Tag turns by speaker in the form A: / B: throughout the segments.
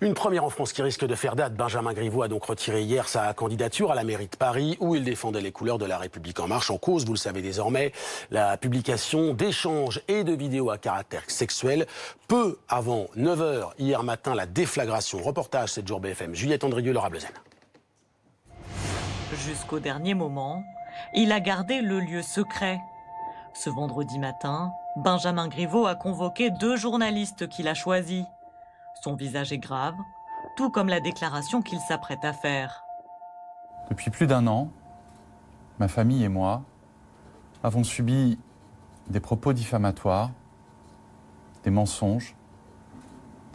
A: Une première en France qui risque de faire date. Benjamin Griveaux a donc retiré hier sa candidature à la mairie de Paris où il défendait les couleurs de la République en marche. En cause, vous le savez désormais, la publication d'échanges et de vidéos à caractère sexuel. Peu avant 9 h hier matin, la déflagration. Reportage 7 jours BFM. Juliette Andrieux, Laura Blezen.
B: Jusqu'au dernier moment, il a gardé le lieu secret. Ce vendredi matin, Benjamin Griveaux a convoqué 2 journalistes qu'il a choisis. Son visage est grave, tout comme la déclaration qu'il s'apprête à faire.
C: Depuis plus d'1 an, ma famille et moi avons subi des propos diffamatoires, des mensonges,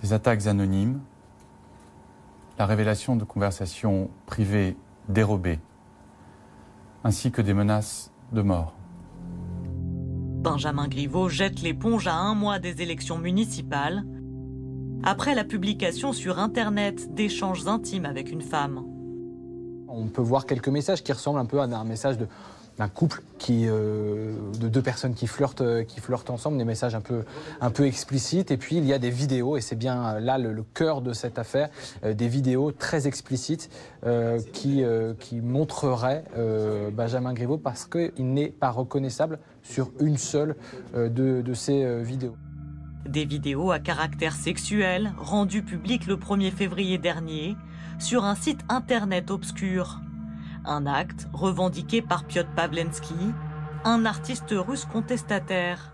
C: des attaques anonymes, la révélation de conversations privées dérobées, ainsi que des menaces de mort.
B: Benjamin Griveaux jette l'éponge à 1 mois des élections municipales, après la publication sur Internet d'échanges intimes avec une femme.
D: On peut voir quelques messages qui ressemblent un peu à un message d'un couple, de 2 personnes qui flirtent ensemble, des messages un peu explicites. Et puis il y a des vidéos, et c'est bien là le cœur de cette affaire, des vidéos très explicites qui montreraient Benjamin Griveaux parce qu'il n'est pas reconnaissable sur une seule de ces vidéos.
B: Des vidéos à caractère sexuel rendues publiques le 1er février dernier sur un site internet obscur. Un acte revendiqué par Piotr Pawlenski, un artiste russe contestataire.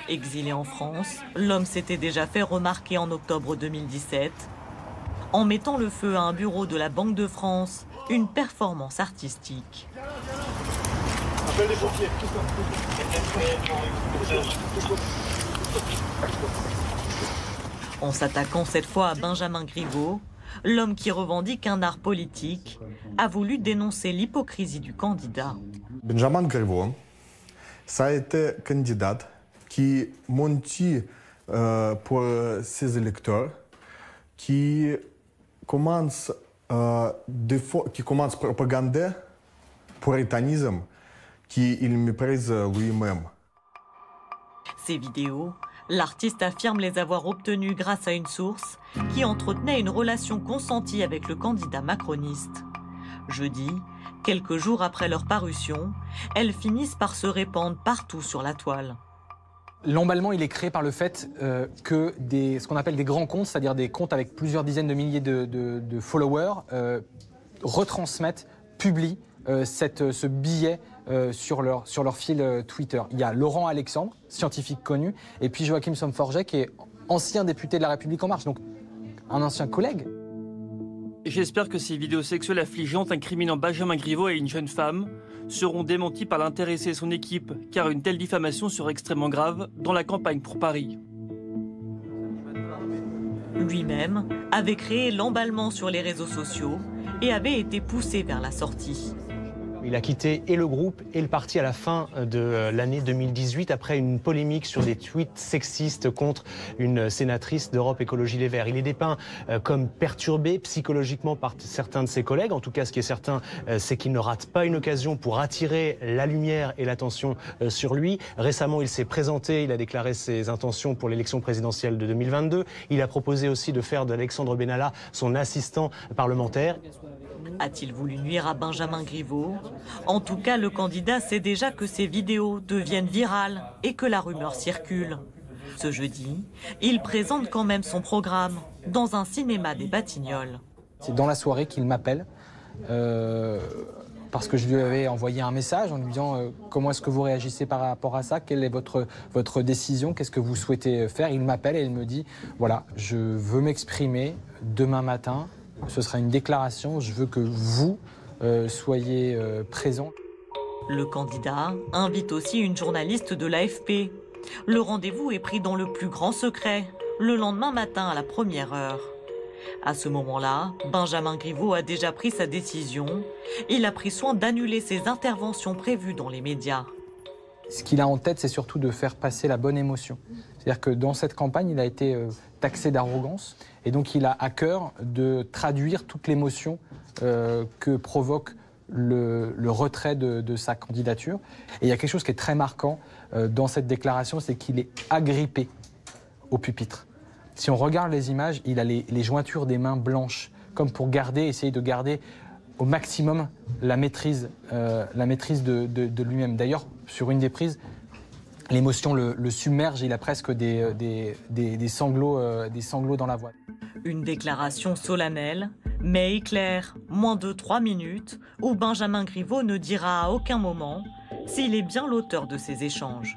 B: Exilé en France, l'homme s'était déjà fait remarquer en octobre 2017 en mettant le feu à un bureau de la Banque de France, une performance artistique. En s'attaquant cette fois à Benjamin Griveaux, l'homme qui revendique un art politique a voulu dénoncer l'hypocrisie du candidat.
E: Benjamin Griveaux, ça a été candidat qui mentit pour ses électeurs, qui commence à propagander puritanisme, qu'il méprise lui-même.
B: Ces vidéos, l'artiste affirme les avoir obtenues grâce à une source qui entretenait une relation consentie avec le candidat macroniste. Jeudi, quelques jours après leur parution, elles finissent par se répandre partout sur la toile.
D: L'emballement, il est créé par le fait que ce qu'on appelle des grands comptes, c'est-à-dire des comptes avec plusieurs dizaines de milliers de followers, retransmettent, publient ce billet sur leur fil Twitter. Il y a Laurent Alexandre, scientifique connu, et puis Joachim Somforget, qui est ancien député de La République En Marche, donc un ancien collègue.
F: J'espère que ces vidéos sexuelles affligeantes incriminant Benjamin Griveaux et une jeune femme seront démenties par l'intéressé et son équipe, car une telle diffamation serait extrêmement grave dans la campagne pour Paris.
B: Lui-même avait créé l'emballement sur les réseaux sociaux et avait été poussé vers la sortie.
G: Il a quitté et le groupe et le parti à la fin de l'année 2018 après une polémique sur des tweets sexistes contre une sénatrice d'Europe Écologie Les Verts. Il est dépeint comme perturbé psychologiquement par certains de ses collègues. En tout cas, ce qui est certain, c'est qu'il ne rate pas une occasion pour attirer la lumière et l'attention sur lui. Récemment, il s'est présenté, il a déclaré ses intentions pour l'élection présidentielle de 2022. Il a proposé aussi de faire d'Alexandre Benalla son assistant parlementaire.
B: A-t-il voulu nuire à Benjamin Griveaux? En tout cas, le candidat sait déjà que ces vidéos deviennent virales et que la rumeur circule. Ce jeudi, il présente quand même son programme dans un cinéma des Batignolles.
D: C'est dans la soirée qu'il m'appelle, parce que je lui avais envoyé un message en lui disant comment est-ce que vous réagissez par rapport à ça, quelle est votre décision, qu'est-ce que vous souhaitez faire. Il m'appelle et il me dit, voilà, je veux m'exprimer demain matin. Ce sera une déclaration, je veux que vous soyez présents.
B: Le candidat invite aussi une journaliste de l'AFP. Le rendez-vous est pris dans le plus grand secret, le lendemain matin à la 1re heure. À ce moment-là, Benjamin Griveaux a déjà pris sa décision. Il a pris soin d'annuler ses interventions prévues dans les médias.
D: Ce qu'il a en tête, c'est surtout de faire passer la bonne émotion. C'est-à-dire que dans cette campagne, il a été taxé d'arrogance. Et donc, il a à cœur de traduire toute l'émotion que provoque le retrait de sa candidature. Et il y a quelque chose qui est très marquant dans cette déclaration, c'est qu'il est agrippé au pupitre. Si on regarde les images, il a les jointures des mains blanches, comme pour essayer de garder au maximum la maîtrise de lui-même. D'ailleurs, sur une des prises, l'émotion le submerge, il a presque des sanglots dans la voix.
B: Une déclaration solennelle, mais éclair, moins de 3 minutes, où Benjamin Griveaux ne dira à aucun moment s'il est bien l'auteur de ces échanges.